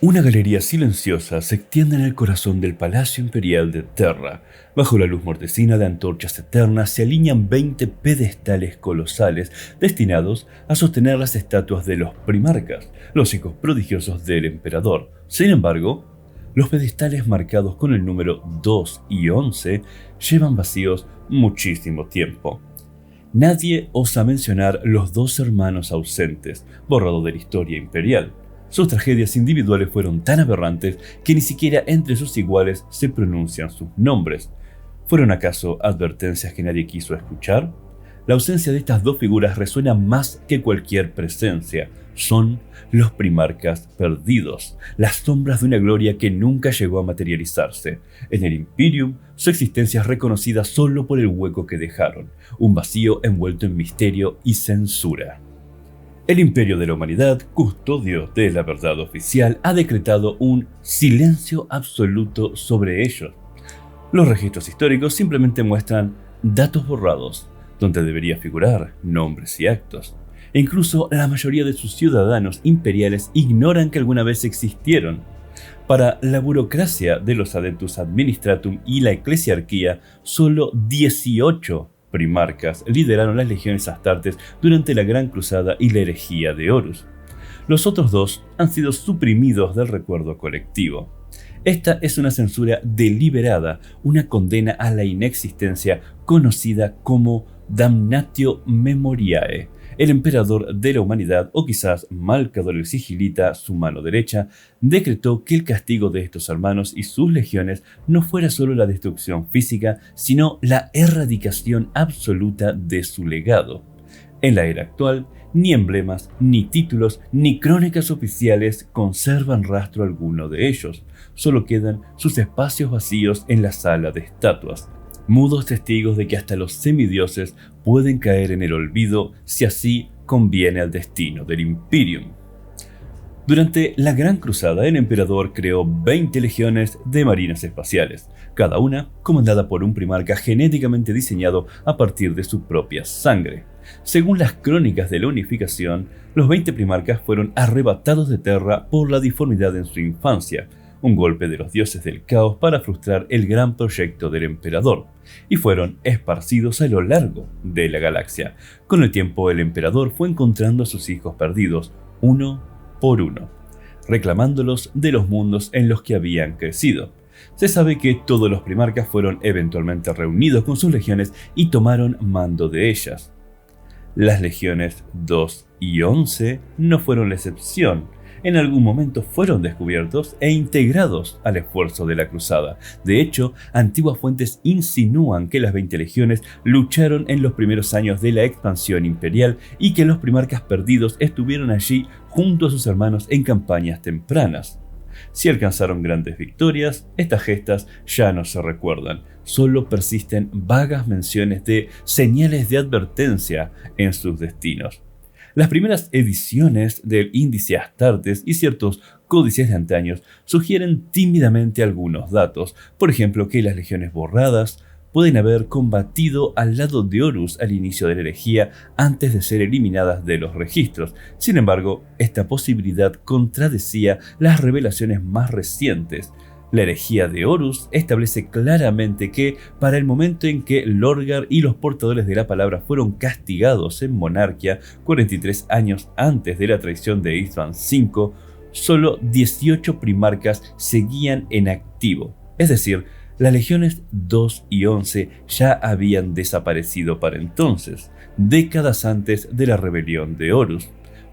Una galería silenciosa se extiende en el corazón del Palacio Imperial de Terra. Bajo la luz mortecina de antorchas eternas se alinean 20 pedestales colosales destinados a sostener las estatuas de los primarcas, los hijos prodigiosos del emperador. Sin embargo, los pedestales marcados con el número 2 y 11 llevan vacíos muchísimo tiempo. Nadie osa mencionar los dos hermanos ausentes, borrado de la historia imperial. Sus tragedias individuales fueron tan aberrantes que ni siquiera entre sus iguales se pronuncian sus nombres. ¿Fueron acaso advertencias que nadie quiso escuchar? La ausencia de estas dos figuras resuena más que cualquier presencia. Son los primarcas perdidos, las sombras de una gloria que nunca llegó a materializarse. En el Imperium, su existencia es reconocida solo por el hueco que dejaron, un vacío envuelto en misterio y censura. El Imperio de la Humanidad, custodio de la verdad oficial, ha decretado un silencio absoluto sobre ellos. Los registros históricos simplemente muestran datos borrados, donde debería figurar nombres y actos. E incluso la mayoría de sus ciudadanos imperiales ignoran que alguna vez existieron. Para la burocracia de los Adeptus Administratum y la eclesiarquía, solo 18 primarcas lideraron las legiones astartes durante la Gran Cruzada y la herejía de Horus. Los otros dos han sido suprimidos del recuerdo colectivo. Esta es una censura deliberada, una condena a la inexistencia conocida como Damnatio Memoriae. El emperador de la humanidad, o quizás Malcador el Sigilita, su mano derecha, decretó que el castigo de estos hermanos y sus legiones no fuera solo la destrucción física, sino la erradicación absoluta de su legado. En la era actual, ni emblemas, ni títulos, ni crónicas oficiales conservan rastro alguno de ellos. Solo quedan sus espacios vacíos en la sala de estatuas, mudos testigos de que hasta los semidioses pueden caer en el olvido si así conviene al destino del Imperium. Durante la Gran Cruzada, el emperador creó 20 legiones de marinas espaciales, cada una comandada por un primarca genéticamente diseñado a partir de su propia sangre. Según las crónicas de la unificación, los 20 primarcas fueron arrebatados de Terra por la diformidad en su infancia, un golpe de los dioses del caos para frustrar el gran proyecto del emperador, y fueron esparcidos a lo largo de la galaxia. Con el tiempo, el emperador fue encontrando a sus hijos perdidos, uno por uno, reclamándolos de los mundos en los que habían crecido. Se sabe que todos los primarcas fueron eventualmente reunidos con sus legiones y tomaron mando de ellas. Las legiones 2 y 11 no fueron la excepción. En algún momento fueron descubiertos e integrados al esfuerzo de la cruzada. De hecho, antiguas fuentes insinúan que las 20 legiones lucharon en los primeros años de la expansión imperial y que los primarcas perdidos estuvieron allí junto a sus hermanos en campañas tempranas. Si alcanzaron grandes victorias, estas gestas ya no se recuerdan, solo persisten vagas menciones de señales de advertencia en sus destinos. Las primeras ediciones del Índice Astartes y ciertos códices de antaños sugieren tímidamente algunos datos, por ejemplo que las legiones borradas pueden haber combatido al lado de Horus al inicio de la herejía antes de ser eliminadas de los registros. Sin embargo, esta posibilidad contradecía las revelaciones más recientes. La herejía de Horus establece claramente que, para el momento en que Lorgar y los portadores de la palabra fueron castigados en Monarquia, 43 años antes de la traición de Isstvan V, solo 18 primarcas seguían en activo. Es decir, las legiones 2 y 11 ya habían desaparecido para entonces, décadas antes de la rebelión de Horus.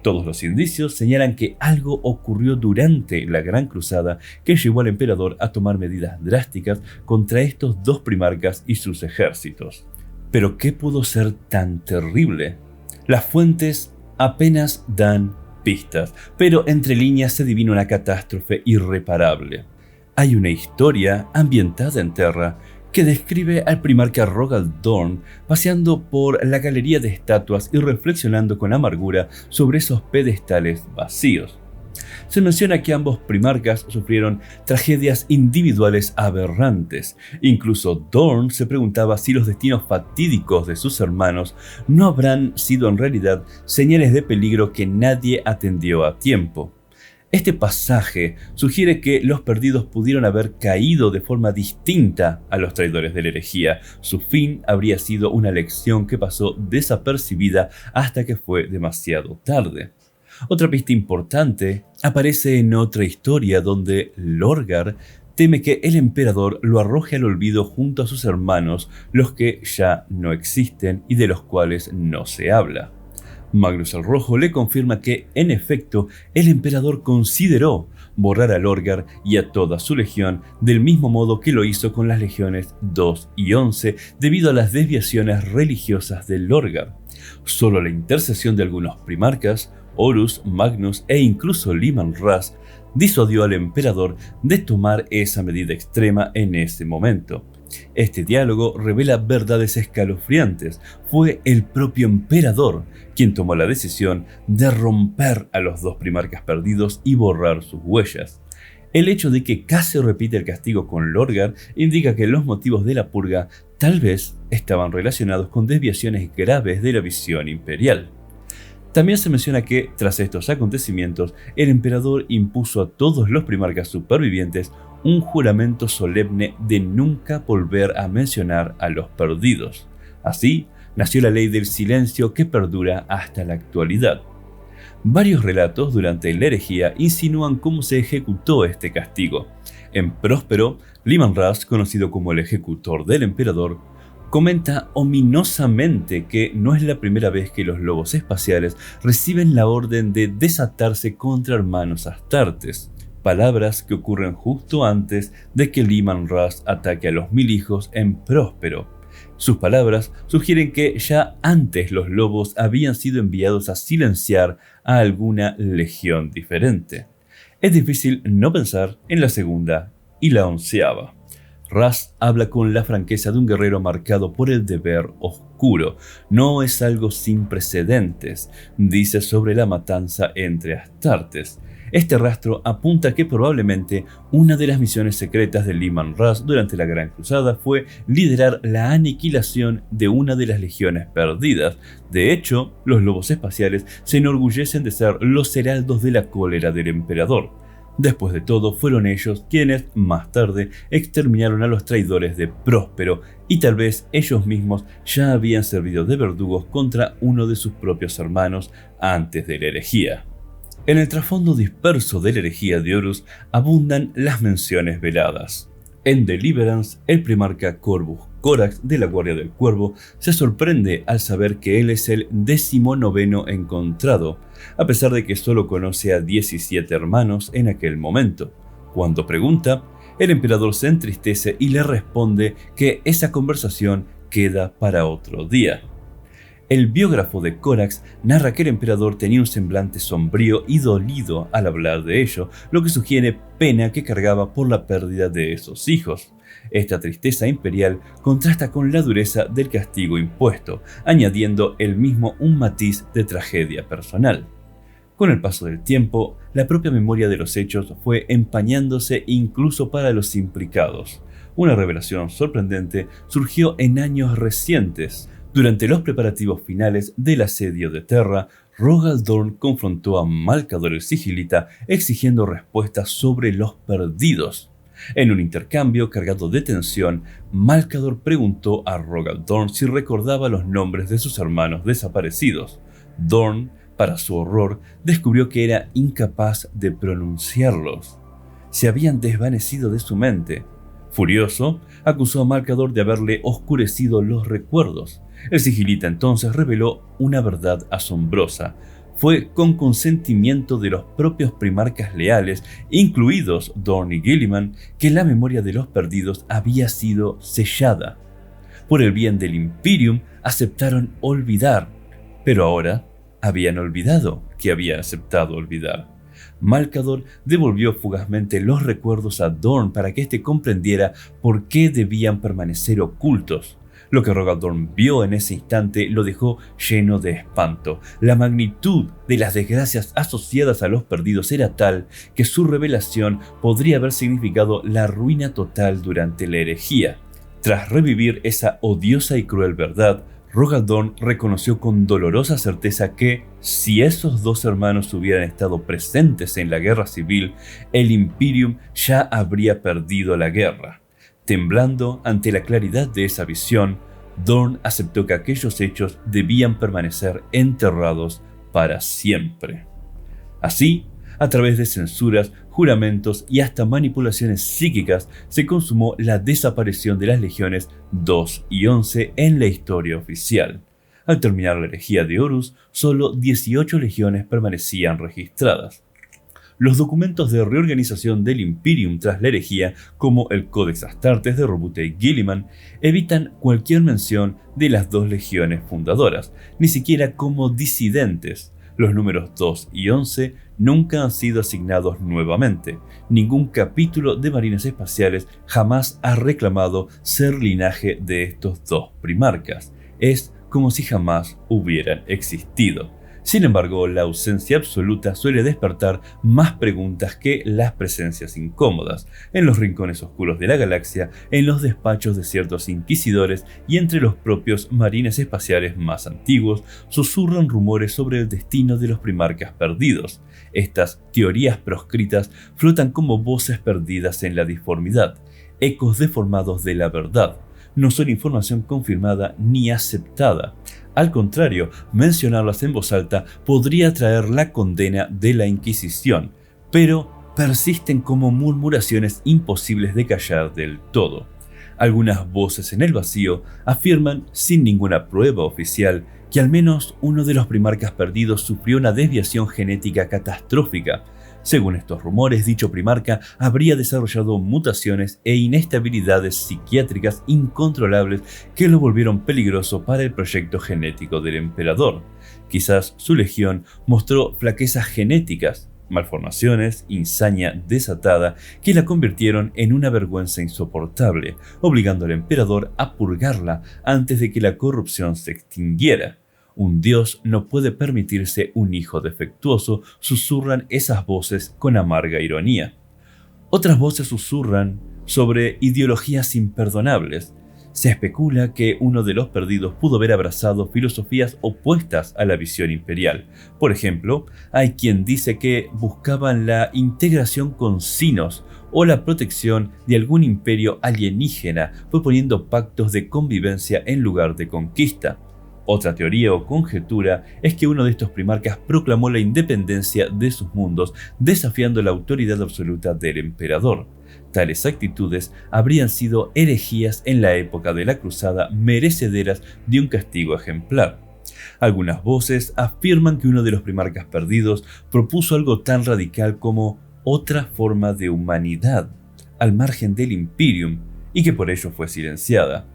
Todos los indicios señalan que algo ocurrió durante la Gran Cruzada que llevó al emperador a tomar medidas drásticas contra estos dos primarcas y sus ejércitos. ¿Pero qué pudo ser tan terrible? Las fuentes apenas dan pistas, pero entre líneas se adivina una catástrofe irreparable. Hay una historia ambientada en Terra que describe al primarca Rogal Dorn paseando por la galería de estatuas y reflexionando con amargura sobre esos pedestales vacíos. Se menciona que ambos primarcas sufrieron tragedias individuales aberrantes. Incluso Dorn se preguntaba si los destinos fatídicos de sus hermanos no habrán sido en realidad señales de peligro que nadie atendió a tiempo. Este pasaje sugiere que los perdidos pudieron haber caído de forma distinta a los traidores de la herejía. Su fin habría sido una lección que pasó desapercibida hasta que fue demasiado tarde. Otra pista importante aparece en otra historia donde Lorgar teme que el emperador lo arroje al olvido junto a sus hermanos, los que ya no existen y de los cuales no se habla. Magnus el Rojo le confirma que, en efecto, el emperador consideró borrar a Lorgar y a toda su legión del mismo modo que lo hizo con las legiones 2 y 11 debido a las desviaciones religiosas de Lorgar. Solo la intercesión de algunos primarcas, Horus, Magnus e incluso Leman Russ, disuadió al emperador de tomar esa medida extrema en ese momento. Este diálogo revela verdades escalofriantes. Fue el propio emperador quien tomó la decisión de romper a los dos primarcas perdidos y borrar sus huellas. El hecho de que Casio repite el castigo con Lorgar indica que los motivos de la purga tal vez estaban relacionados con desviaciones graves de la visión imperial. También se menciona que, tras estos acontecimientos, el emperador impuso a todos los primarcas supervivientes un juramento solemne de nunca volver a mencionar a los perdidos. Así, nació la ley del silencio que perdura hasta la actualidad. Varios relatos durante la herejía insinúan cómo se ejecutó este castigo. En Próspero, Leman Russ, conocido como el ejecutor del emperador, comenta ominosamente que no es la primera vez que los lobos espaciales reciben la orden de desatarse contra hermanos astartes, palabras que ocurren justo antes de que Leman Russ ataque a los 1000 hijos en Próspero. Sus palabras sugieren que ya antes los lobos habían sido enviados a silenciar a alguna legión diferente. Es difícil no pensar en la segunda y la 11ª. Russ habla con la franqueza de un guerrero marcado por el deber oscuro. No es algo sin precedentes, dice sobre la matanza entre astartes. Este rastro apunta que probablemente una de las misiones secretas de Leman Russ durante la Gran Cruzada fue liderar la aniquilación de una de las legiones perdidas. De hecho, los lobos espaciales se enorgullecen de ser los heraldos de la cólera del emperador. Después de todo, fueron ellos quienes, más tarde, exterminaron a los traidores de Próspero, y tal vez ellos mismos ya habían servido de verdugos contra uno de sus propios hermanos antes de la herejía. En el trasfondo disperso de la herejía de Horus abundan las menciones veladas. En Deliverance, el primarca Corvus Corax de la Guardia del Cuervo se sorprende al saber que él es el 19º encontrado, a pesar de que solo conoce a 17 hermanos en aquel momento. Cuando pregunta, el emperador se entristece y le responde que esa conversación queda para otro día. El biógrafo de Corax narra que el emperador tenía un semblante sombrío y dolido al hablar de ello, lo que sugiere pena que cargaba por la pérdida de esos hijos. Esta tristeza imperial contrasta con la dureza del castigo impuesto, añadiendo él mismo un matiz de tragedia personal. Con el paso del tiempo, la propia memoria de los hechos fue empañándose incluso para los implicados. Una revelación sorprendente surgió en años recientes. Durante los preparativos finales del asedio de Terra, Rogal Dorn confrontó a Malcador el Sigilita exigiendo respuestas sobre los perdidos. En un intercambio cargado de tensión, Malcador preguntó a Rogal Dorn si recordaba los nombres de sus hermanos desaparecidos. Dorn, para su horror, descubrió que era incapaz de pronunciarlos. Se habían desvanecido de su mente. Furioso, acusó a Malcador de haberle oscurecido los recuerdos. El Sigilita entonces reveló una verdad asombrosa. Fue con consentimiento de los propios primarcas leales, incluidos Dorn y Guilliman, que la memoria de los perdidos había sido sellada. Por el bien del Imperium, aceptaron olvidar, pero ahora habían olvidado que había aceptado olvidar. Malcador devolvió fugazmente los recuerdos a Dorn para que éste comprendiera por qué debían permanecer ocultos. Lo que Rogal Dorn vio en ese instante lo dejó lleno de espanto. La magnitud de las desgracias asociadas a los perdidos era tal que su revelación podría haber significado la ruina total durante la herejía. Tras revivir esa odiosa y cruel verdad, Rogal Dorn reconoció con dolorosa certeza que, si esos dos hermanos hubieran estado presentes en la guerra civil, el Imperium ya habría perdido la guerra. Temblando ante la claridad de esa visión, Dorn aceptó que aquellos hechos debían permanecer enterrados para siempre. Así, a través de censuras, juramentos y hasta manipulaciones psíquicas, se consumó la desaparición de las legiones 2 y 11 en la historia oficial. Al terminar la herejía de Horus, solo 18 legiones permanecían registradas. Los documentos de reorganización del Imperium tras la herejía, como el Codex Astartes de Roboute y Guilliman, evitan cualquier mención de las dos legiones fundadoras, ni siquiera como disidentes. Los números 2 y 11 nunca han sido asignados nuevamente. Ningún capítulo de Marines Espaciales jamás ha reclamado ser linaje de estos dos primarcas. Es como si jamás hubieran existido. Sin embargo, la ausencia absoluta suele despertar más preguntas que las presencias incómodas, en los rincones oscuros de la galaxia, en los despachos de ciertos inquisidores y entre los propios marines espaciales más antiguos, susurran rumores sobre el destino de los primarcas perdidos. Estas teorías proscritas flotan como voces perdidas en la disformidad, ecos deformados de la verdad. No son información confirmada ni aceptada. Al contrario, mencionarlas en voz alta podría traer la condena de la Inquisición, pero persisten como murmuraciones imposibles de callar del todo. Algunas voces en el vacío afirman, sin ninguna prueba oficial, que al menos uno de los primarcas perdidos sufrió una desviación genética catastrófica. Según estos rumores, dicho primarca habría desarrollado mutaciones e inestabilidades psiquiátricas incontrolables que lo volvieron peligroso para el proyecto genético del emperador. Quizás su legión mostró flaquezas genéticas, malformaciones, insania desatada que la convirtieron en una vergüenza insoportable, obligando al emperador a purgarla antes de que la corrupción se extinguiera. Un dios no puede permitirse un hijo defectuoso, susurran esas voces con amarga ironía. Otras voces susurran sobre ideologías imperdonables. Se especula que uno de los perdidos pudo haber abrazado filosofías opuestas a la visión imperial. Por ejemplo, hay quien dice que buscaban la integración con Sinos o la protección de algún imperio alienígena, proponiendo pactos de convivencia en lugar de conquista. Otra teoría o conjetura es que uno de estos primarcas proclamó la independencia de sus mundos, desafiando la autoridad absoluta del emperador. Tales actitudes habrían sido herejías en la época de la Cruzada, merecederas de un castigo ejemplar. Algunas voces afirman que uno de los primarcas perdidos propuso algo tan radical como otra forma de humanidad, al margen del Imperium, y que por ello fue silenciada.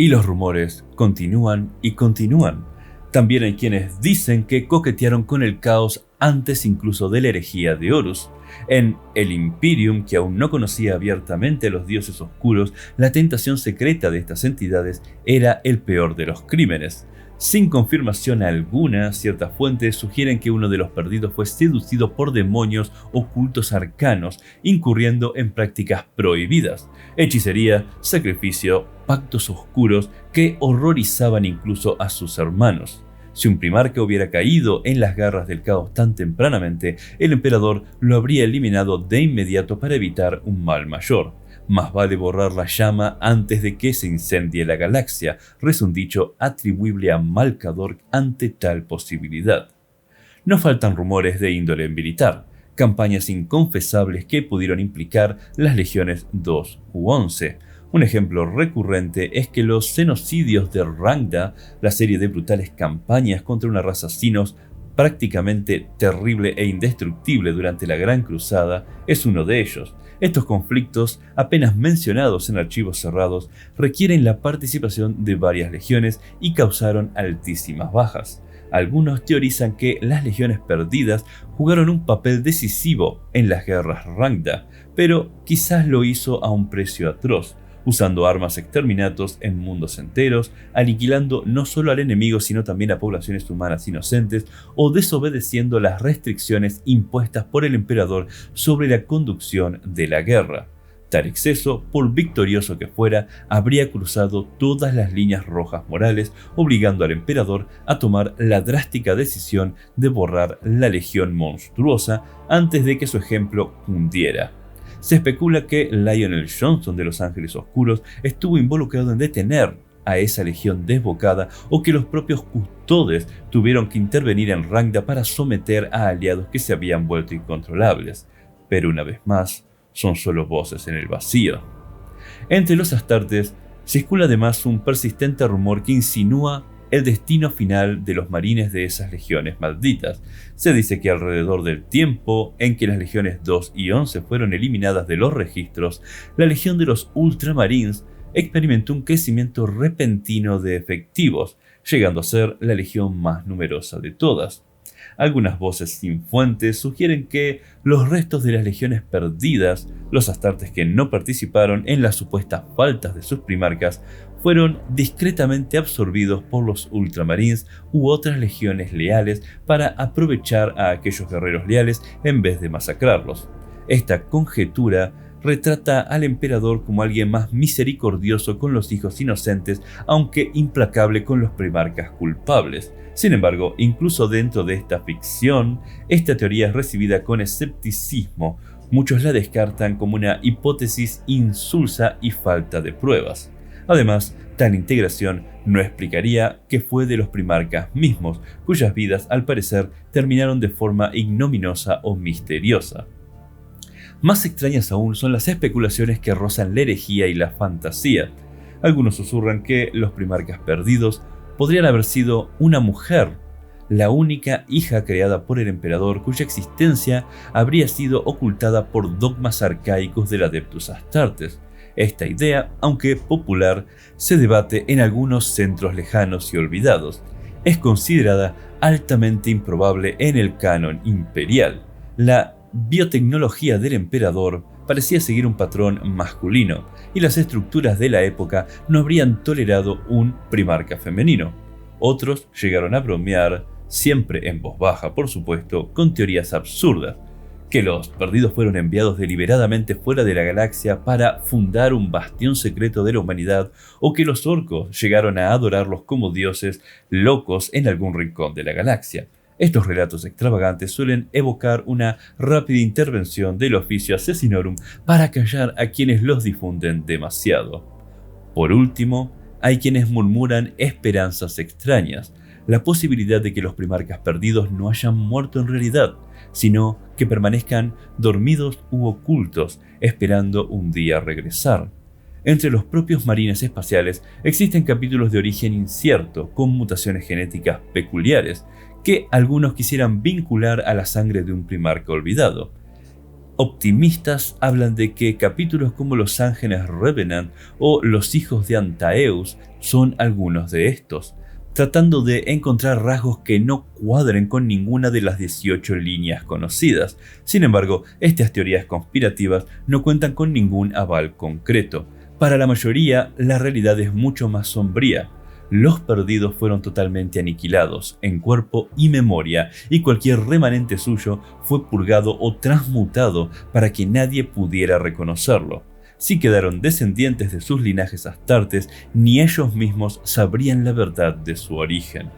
Y los rumores continúan y continúan. También hay quienes dicen que coquetearon con el caos antes incluso de la herejía de Horus. En el Imperium, que aún no conocía abiertamente a los dioses oscuros, la tentación secreta de estas entidades era el peor de los crímenes. Sin confirmación alguna, ciertas fuentes sugieren que uno de los perdidos fue seducido por demonios ocultos arcanos, incurriendo en prácticas prohibidas, hechicería, sacrificio, pactos oscuros que horrorizaban incluso a sus hermanos. Si un primarca hubiera caído en las garras del caos tan tempranamente, el emperador lo habría eliminado de inmediato para evitar un mal mayor. Más vale borrar la llama antes de que se incendie la galaxia, reza un dicho atribuible a Malcador ante tal posibilidad. No faltan rumores de índole militar, campañas inconfesables que pudieron implicar las legiones 2 u 11. Un ejemplo recurrente es que los genocidios de Rangda, la serie de brutales campañas contra una raza sinos prácticamente terrible e indestructible durante la Gran Cruzada, es uno de ellos. Estos conflictos, apenas mencionados en archivos cerrados, requieren la participación de varias legiones y causaron altísimas bajas. Algunos teorizan que las legiones perdidas jugaron un papel decisivo en las guerras Rangda, pero quizás lo hizo a un precio atroz, usando armas exterminatos en mundos enteros, aniquilando no solo al enemigo sino también a poblaciones humanas inocentes o desobedeciendo las restricciones impuestas por el emperador sobre la conducción de la guerra. Tal exceso, por victorioso que fuera, habría cruzado todas las líneas rojas morales, obligando al emperador a tomar la drástica decisión de borrar la legión monstruosa antes de que su ejemplo cundiera. Se especula que Lionel Johnson de los Ángeles Oscuros estuvo involucrado en detener a esa legión desbocada, o que los propios custodes tuvieron que intervenir en Rangda para someter a aliados que se habían vuelto incontrolables. Pero una vez más, son solo voces en el vacío. Entre los Astartes circula además un persistente rumor que insinúa el destino final de los marines de esas legiones malditas. Se dice que alrededor del tiempo en que las legiones 2 y 11 fueron eliminadas de los registros, la legión de los Ultramarines experimentó un crecimiento repentino de efectivos, llegando a ser la legión más numerosa de todas. Algunas voces sin fuentes sugieren que los restos de las legiones perdidas, los astartes que no participaron en las supuestas faltas de sus primarcas, fueron discretamente absorbidos por los Ultramarines u otras legiones leales para aprovechar a aquellos guerreros leales en vez de masacrarlos. Esta conjetura retrata al emperador como alguien más misericordioso con los hijos inocentes, aunque implacable con los primarcas culpables. Sin embargo, incluso dentro de esta ficción, esta teoría es recibida con escepticismo. Muchos la descartan como una hipótesis insulsa y falta de pruebas. Además, tal integración no explicaría qué fue de los primarcas mismos, cuyas vidas al parecer terminaron de forma ignominiosa o misteriosa. Más extrañas aún son las especulaciones que rozan la herejía y la fantasía. Algunos susurran que los primarcas perdidos podrían haber sido una mujer, la única hija creada por el emperador, cuya existencia habría sido ocultada por dogmas arcaicos del Adeptus Astartes. Esta idea, aunque popular, se debate en algunos centros lejanos y olvidados. Es considerada altamente improbable en el canon imperial. La biotecnología del emperador parecía seguir un patrón masculino, y las estructuras de la época no habrían tolerado un primarca femenino. Otros llegaron a bromear, siempre en voz baja por supuesto, con teorías absurdas, que los perdidos fueron enviados deliberadamente fuera de la galaxia para fundar un bastión secreto de la humanidad, o que los orcos llegaron a adorarlos como dioses locos en algún rincón de la galaxia. Estos relatos extravagantes suelen evocar una rápida intervención del Officio Assassinorum para callar a quienes los difunden demasiado. Por último, hay quienes murmuran esperanzas extrañas, la posibilidad de que los primarcas perdidos no hayan muerto en realidad, sino que permanezcan dormidos u ocultos, esperando un día regresar. Entre los propios marines espaciales existen capítulos de origen incierto, con mutaciones genéticas peculiares, que algunos quisieran vincular a la sangre de un primarca olvidado. Optimistas hablan de que capítulos como los Ángeles Revenant o los Hijos de Antaeus son algunos de estos, tratando de encontrar rasgos que no cuadren con ninguna de las 18 líneas conocidas. Sin embargo, estas teorías conspirativas no cuentan con ningún aval concreto. Para la mayoría, la realidad es mucho más sombría. Los perdidos fueron totalmente aniquilados en cuerpo y memoria, y cualquier remanente suyo fue purgado o transmutado para que nadie pudiera reconocerlo. Si quedaron descendientes de sus linajes astartes, ni ellos mismos sabrían la verdad de su origen.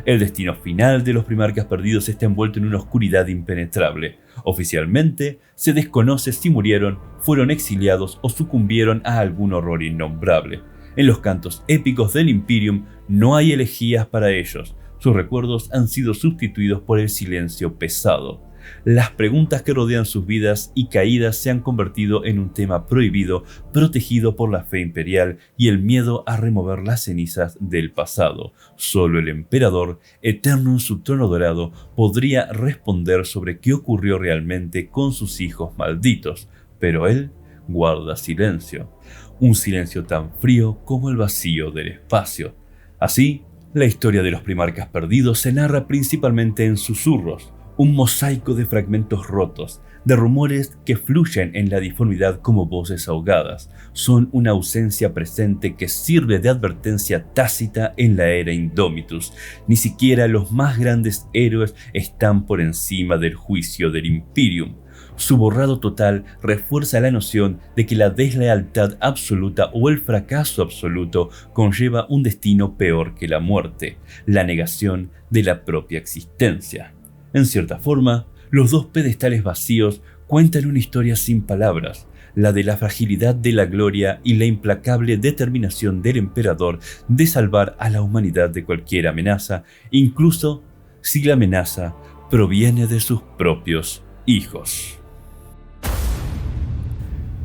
El destino final de los primarcas perdidos está envuelto en una oscuridad impenetrable. Oficialmente, se desconoce si murieron, fueron exiliados o sucumbieron a algún horror innombrable. En los cantos épicos del Imperium no hay elegías para ellos. Sus recuerdos han sido sustituidos por el silencio pesado. Las preguntas que rodean sus vidas y caídas se han convertido en un tema prohibido, protegido por la fe imperial y el miedo a remover las cenizas del pasado. Solo el emperador, eterno en su trono dorado, podría responder sobre qué ocurrió realmente con sus hijos malditos, pero él guarda silencio. Un silencio tan frío como el vacío del espacio. Así, la historia de los primarcas perdidos se narra principalmente en susurros, un mosaico de fragmentos rotos, de rumores que fluyen en la diformidad como voces ahogadas. Son una ausencia presente que sirve de advertencia tácita en la era Indomitus. Ni siquiera los más grandes héroes están por encima del juicio del Imperium. Su borrado total refuerza la noción de que la deslealtad absoluta o el fracaso absoluto conlleva un destino peor que la muerte, la negación de la propia existencia. En cierta forma, los dos pedestales vacíos cuentan una historia sin palabras, la de la fragilidad de la gloria y la implacable determinación del emperador de salvar a la humanidad de cualquier amenaza, incluso si la amenaza proviene de sus propios hijos.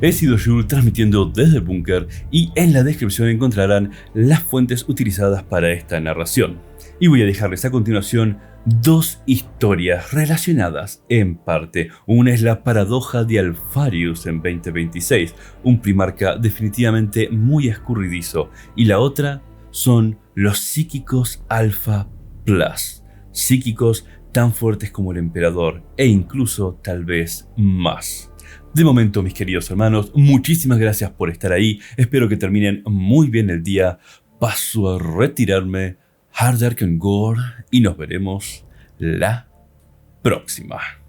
He sido Jules transmitiendo desde el búnker y en la descripción encontrarán las fuentes utilizadas para esta narración. Y voy a dejarles a continuación dos historias relacionadas en parte. Una es la paradoja de Alfarius en 2026, un primarca definitivamente muy escurridizo, y la otra son los psíquicos Alpha Plus, psíquicos tan fuertes como el emperador e incluso tal vez más. De momento, mis queridos hermanos, muchísimas gracias por estar ahí. Espero que terminen muy bien el día. Paso a retirarme. Hard Dark and Gore y nos veremos la próxima.